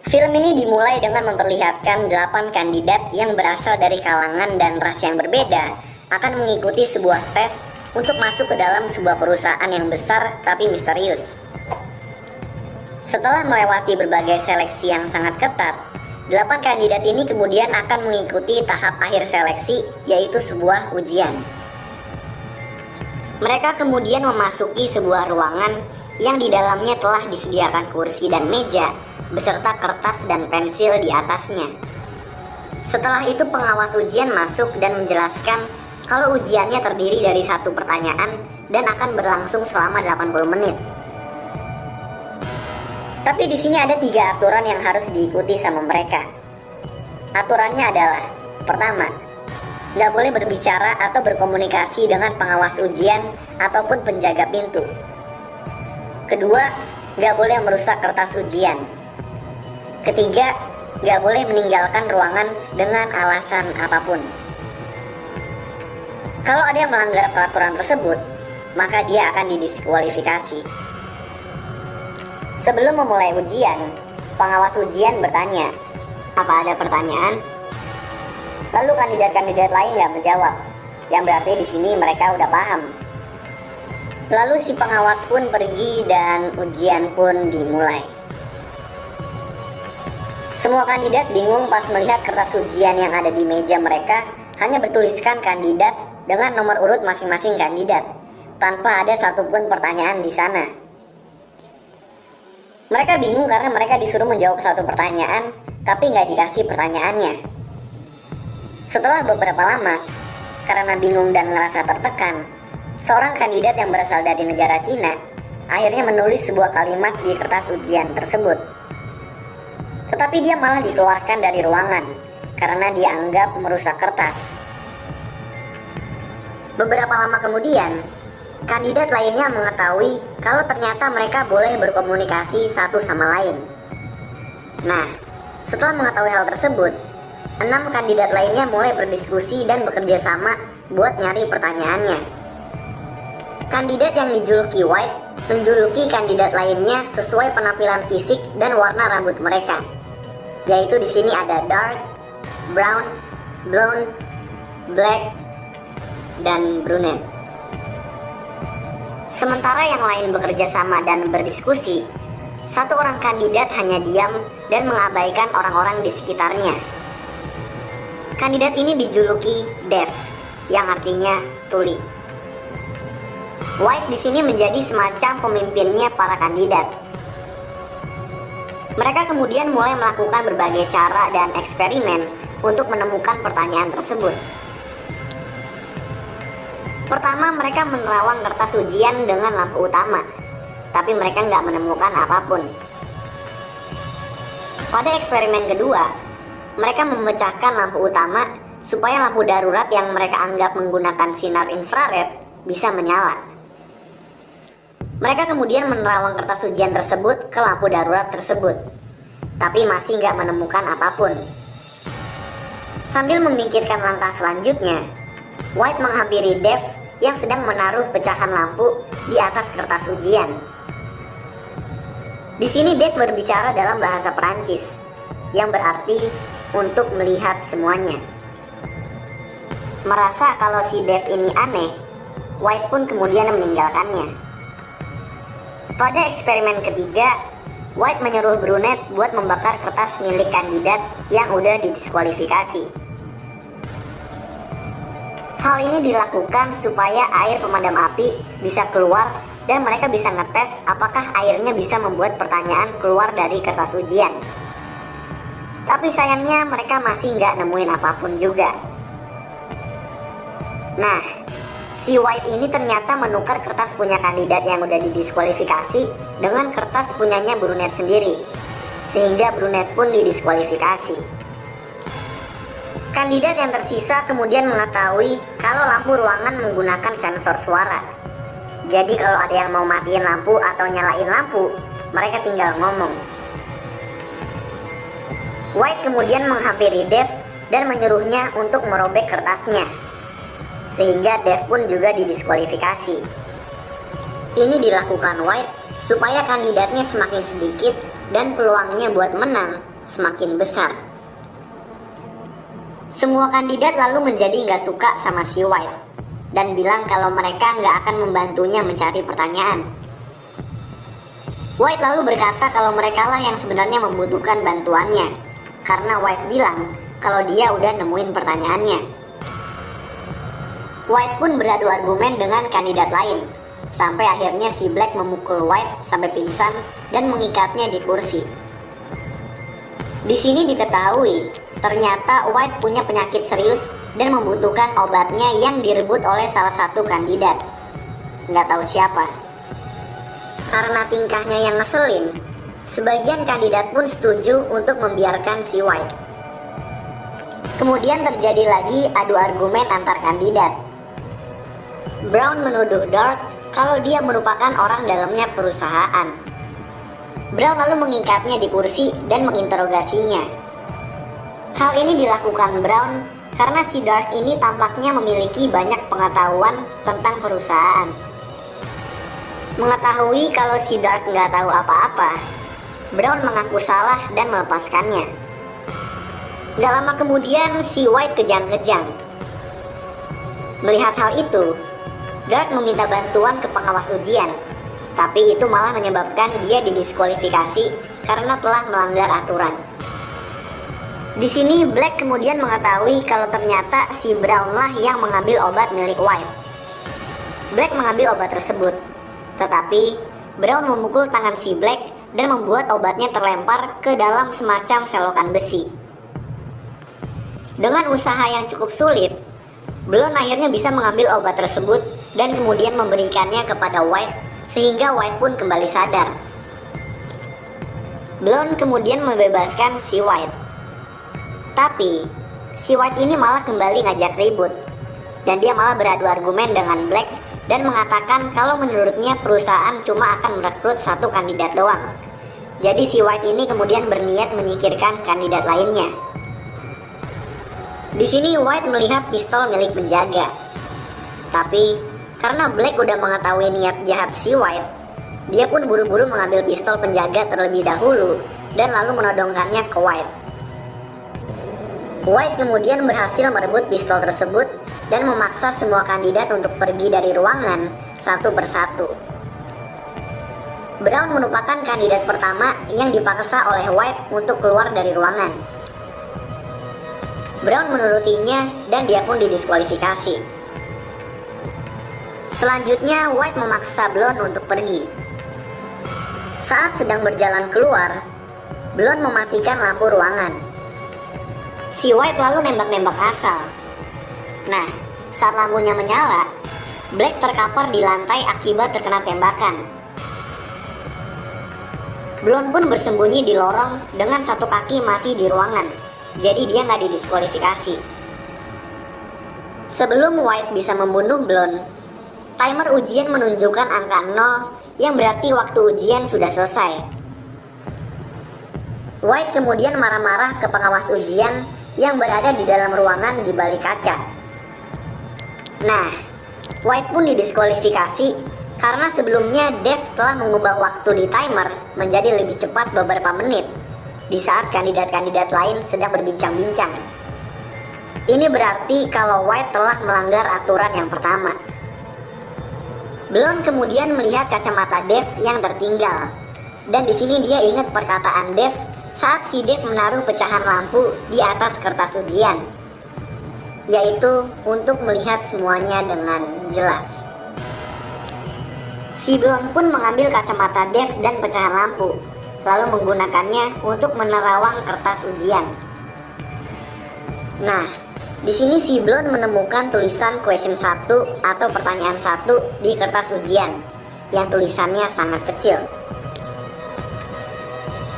Film ini dimulai dengan memperlihatkan 8 kandidat yang berasal dari kalangan dan ras yang berbeda akan mengikuti sebuah tes untuk masuk ke dalam sebuah perusahaan yang besar tapi misterius. Setelah melewati berbagai seleksi yang sangat ketat, 8 kandidat ini kemudian akan mengikuti tahap akhir seleksi, yaitu sebuah ujian. Mereka kemudian memasuki sebuah ruangan yang di dalamnya telah disediakan kursi dan meja beserta kertas dan pensil di atasnya. Setelah itu pengawas ujian masuk dan menjelaskan kalau ujiannya terdiri dari satu pertanyaan dan akan berlangsung selama 80 menit. Tapi di sini ada 3 aturan yang harus diikuti sama mereka. Aturannya adalah: pertama, nggak boleh berbicara atau berkomunikasi dengan pengawas ujian ataupun penjaga pintu. Kedua, nggak boleh merusak kertas ujian. Ketiga, nggak boleh meninggalkan ruangan dengan alasan apapun. Kalau ada yang melanggar peraturan tersebut, maka dia akan didiskualifikasi. Sebelum memulai ujian, pengawas ujian bertanya, "Apa ada pertanyaan?" Lalu kandidat-kandidat lain nggak menjawab, yang berarti di sini mereka udah paham. Lalu si pengawas pun pergi dan ujian pun dimulai. Semua kandidat bingung pas melihat kertas ujian yang ada di meja mereka hanya bertuliskan kandidat dengan nomor urut masing-masing kandidat, tanpa ada satupun pertanyaan di sana. Mereka bingung karena mereka disuruh menjawab satu pertanyaan, tapi nggak dikasih pertanyaannya. Setelah beberapa lama, karena bingung dan ngerasa tertekan, seorang kandidat yang berasal dari negara Cina akhirnya menulis sebuah kalimat di kertas ujian tersebut. Tetapi dia malah dikeluarkan dari ruangan karena dianggap merusak kertas. Beberapa lama kemudian, kandidat lainnya mengetahui kalau ternyata mereka boleh berkomunikasi satu sama lain. Nah, setelah mengetahui hal tersebut, 6 kandidat lainnya mulai berdiskusi dan bekerja sama buat nyari pertanyaannya. Kandidat yang dijuluki White menjuluki kandidat lainnya sesuai penampilan fisik dan warna rambut mereka, yaitu di sini ada dark, brown, blonde, black, dan brunette. Sementara yang lain bekerja sama dan berdiskusi, satu orang kandidat hanya diam dan mengabaikan orang-orang di sekitarnya. Kandidat ini dijuluki Deaf, yang artinya tuli. White di sini menjadi semacam pemimpinnya para kandidat. Mereka kemudian mulai melakukan berbagai cara dan eksperimen untuk menemukan pertanyaan tersebut. Pertama, mereka menerawang kertas ujian dengan lampu utama, tapi mereka nggak menemukan apapun. Pada eksperimen kedua, mereka memecahkan lampu utama supaya lampu darurat yang mereka anggap menggunakan sinar infrared bisa menyala. Mereka kemudian menerawang kertas ujian tersebut ke lampu darurat tersebut, tapi masih nggak menemukan apapun. Sambil memikirkan langkah selanjutnya, White menghampiri Dev yang sedang menaruh pecahan lampu di atas kertas ujian. Di sini Dev berbicara dalam bahasa Perancis, yang berarti untuk melihat semuanya. Merasa kalau si Dev ini aneh, White pun kemudian meninggalkannya. Pada eksperimen ketiga, White menyuruh Brunette buat membakar kertas milik kandidat yang udah didiskualifikasi. Hal ini dilakukan supaya air pemadam api bisa keluar dan mereka bisa ngetes apakah airnya bisa membuat pertanyaan keluar dari kertas ujian. Tapi sayangnya mereka masih nggak nemuin apapun juga. Nah, si White ini ternyata menukar kertas punya kandidat yang udah didiskualifikasi dengan kertas punyanya Brunette sendiri, sehingga Brunette pun didiskualifikasi. Kandidat yang tersisa kemudian mengetahui kalau lampu ruangan menggunakan sensor suara. Jadi kalau ada yang mau matiin lampu atau nyalain lampu, mereka tinggal ngomong. White kemudian menghampiri Dev dan menyuruhnya untuk merobek kertasnya, sehingga Dev pun juga didiskualifikasi. Ini dilakukan White supaya kandidatnya semakin sedikit dan peluangnya buat menang semakin besar. Semua kandidat lalu menjadi nggak suka sama si White dan bilang kalau mereka nggak akan membantunya mencari pertanyaan. White lalu berkata kalau mereka lah yang sebenarnya membutuhkan bantuannya, karena White bilang kalau dia udah nemuin pertanyaannya. White pun beradu argumen dengan kandidat lain, sampai akhirnya si Black memukul White sampai pingsan dan mengikatnya di kursi. Di sini diketahui, ternyata White punya penyakit serius dan membutuhkan obatnya yang direbut oleh salah satu kandidat. Nggak tahu siapa. Karena tingkahnya yang ngeselin, sebagian kandidat pun setuju untuk membiarkan si White. Kemudian terjadi lagi adu argumen antar kandidat. Brown menuduh Dark kalau dia merupakan orang dalamnya perusahaan. Brown lalu mengikatnya di kursi dan menginterogasinya. Hal ini dilakukan Brown karena si Dark ini tampaknya memiliki banyak pengetahuan tentang perusahaan. Mengetahui kalau si Dark nggak tahu apa-apa, Brown mengaku salah dan melepaskannya. Gak lama kemudian si White kejang-kejang. Melihat hal itu, Dark meminta bantuan ke pengawas ujian, tapi itu malah menyebabkan dia didiskualifikasi karena telah melanggar aturan. Di sini Black kemudian mengetahui kalau ternyata si Brown lah yang mengambil obat milik White. Black mengambil obat tersebut, tetapi Brown memukul tangan si Black dan membuat obatnya terlempar ke dalam semacam selokan besi. Dengan usaha yang cukup sulit, Brown akhirnya bisa mengambil obat tersebut dan kemudian memberikannya kepada White sehingga White pun kembali sadar. Brown kemudian membebaskan si White. Tapi si White ini malah kembali ngajak ribut dan dia malah beradu argumen dengan Black dan mengatakan kalau menurutnya perusahaan cuma akan merekrut satu kandidat doang. Jadi si White ini kemudian berniat menyingkirkan kandidat lainnya. Di sini White melihat pistol milik penjaga. Tapi karena Black udah mengetahui niat jahat si White, dia pun buru-buru mengambil pistol penjaga terlebih dahulu dan lalu menodongkannya ke White. White kemudian berhasil merebut pistol tersebut dan memaksa semua kandidat untuk pergi dari ruangan satu persatu. Brown merupakan kandidat pertama yang dipaksa oleh White untuk keluar dari ruangan. Brown menurutinya dan dia pun didiskualifikasi. Selanjutnya White memaksa Blonde untuk pergi. Saat sedang berjalan keluar, Blonde mematikan lampu ruangan. Si White lalu nembak-nembak asal. Nah, saat lampunya menyala, Black terkapar di lantai akibat terkena tembakan. Blonde pun bersembunyi di lorong dengan satu kaki masih di ruangan, jadi dia nggak didiskualifikasi. Sebelum White bisa membunuh Blonde, timer ujian menunjukkan angka 0 yang berarti waktu ujian sudah selesai. White kemudian marah-marah ke pengawas ujian yang berada di dalam ruangan di balik kaca. Nah, White pun didiskualifikasi karena sebelumnya Dev telah mengubah waktu di timer menjadi lebih cepat beberapa menit di saat kandidat-kandidat lain sedang berbincang-bincang. Ini berarti kalau White telah melanggar aturan yang pertama. Blonde kemudian melihat kacamata Dev yang tertinggal, dan di sini dia ingat perkataan Dev saat si Dev menaruh pecahan lampu di atas kertas ujian, yaitu untuk melihat semuanya dengan jelas. Si Blonde pun mengambil kacamata Dev dan pecahan lampu, lalu menggunakannya untuk menerawang kertas ujian. Nah, di sini si Blonde menemukan tulisan question 1 atau pertanyaan 1 di kertas ujian, yang tulisannya sangat kecil.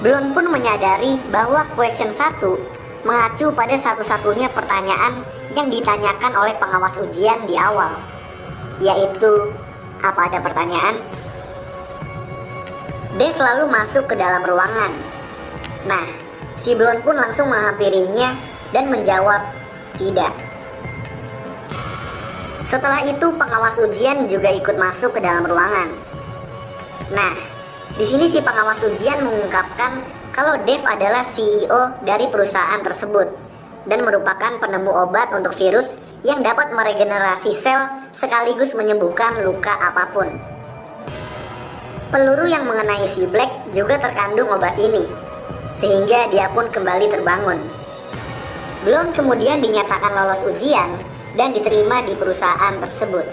Blonde pun menyadari bahwa question 1 mengacu pada satu-satunya pertanyaan yang ditanyakan oleh pengawas ujian di awal, yaitu, apa ada pertanyaan? Dev lalu masuk ke dalam ruangan. Nah, si Blonde pun langsung menghampirinya dan menjawab, tidak. Setelah itu pengawas ujian juga ikut masuk ke dalam ruangan. Nah, di sini si pengawas ujian mengungkapkan kalau Dave adalah CEO dari perusahaan tersebut dan merupakan penemu obat untuk virus yang dapat meregenerasi sel sekaligus menyembuhkan luka apapun. Peluru yang mengenai si Black juga terkandung obat ini, sehingga dia pun kembali terbangun. Blonde kemudian dinyatakan lolos ujian dan diterima di perusahaan tersebut.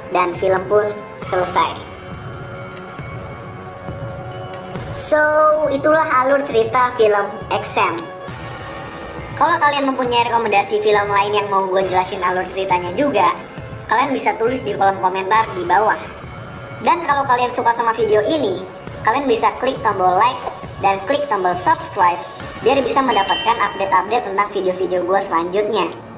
Dan film pun selesai. So, itulah alur cerita film Exam. Kalau kalian mempunyai rekomendasi film lain yang mau gue jelasin alur ceritanya juga, kalian bisa tulis di kolom komentar di bawah. Dan kalau kalian suka sama video ini, kalian bisa klik tombol like dan klik tombol subscribe biar bisa mendapatkan update-update tentang video-video gue selanjutnya.